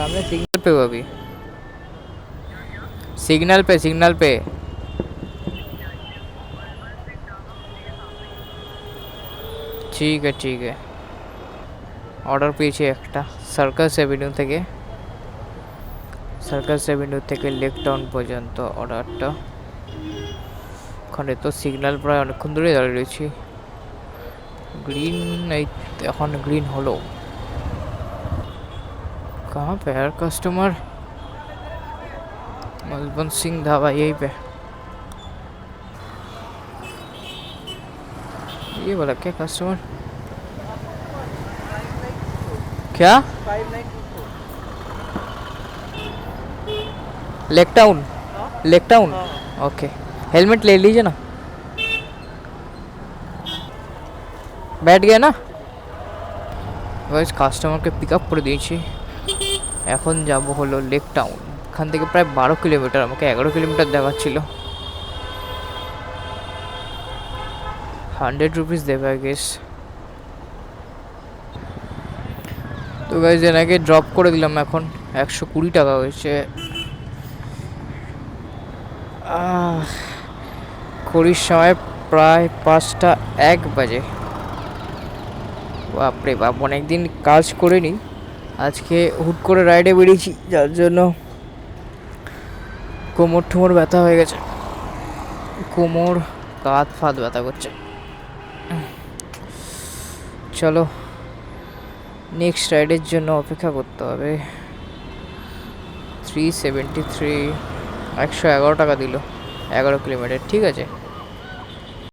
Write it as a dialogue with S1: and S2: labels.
S1: सामने सिग्नल पे हो अभी, सिग्नल पे। ठीक है ऑर्डर পেয়েছি একটা সার্কাস এভিনিউ থেকে লেক টাউন পর্যন্ত অর্ডারটা। ওখানে তো সিগন্যাল প্রায় অনেকক্ষণ ধরে দাঁড়িয়ে রয়েছি। ग्रीन नहीं, এখন ग्रीन হলো। कहाँ पे है कस्टमर? मलबन सिंह ढाबा यहीं पे। ये बोला क्या कस्टमर? क्या? Lake town okay. हेलमेट ले लीजिए ना, बैठ गया ना। গাইস কাস্টমারকে পিক আপ করে দিয়েছি, এখন যাব হলো লেক টাউন। এখান থেকে প্রায় 12 কিলোমিটার, আমাকে 11 কিলোমিটার দেখাচ্ছিল। 100 রুপিস দেবে আই গেস। তো গাইস এনাকে ড্রপ করে দিলাম, এখন 120 টাকা হয়েছে। ঘড়ির সময় প্রায় 5টা 1 বাজে। বাপরে বাপ, অনেকদিন কাজ করিনি, আজকে হুট করে রাইডে বেরিয়েছি, যার জন্য কোমর ঠোমর ব্যথা হয়ে গেছে, কোমর কাঁধ ফাঁধ ব্যথা করছে। চলো নেক্সট রাইডের জন্য অপেক্ষা করতে হবে। 373 111 টাকা দিল 11 কিলোমিটার, ঠিক আছে।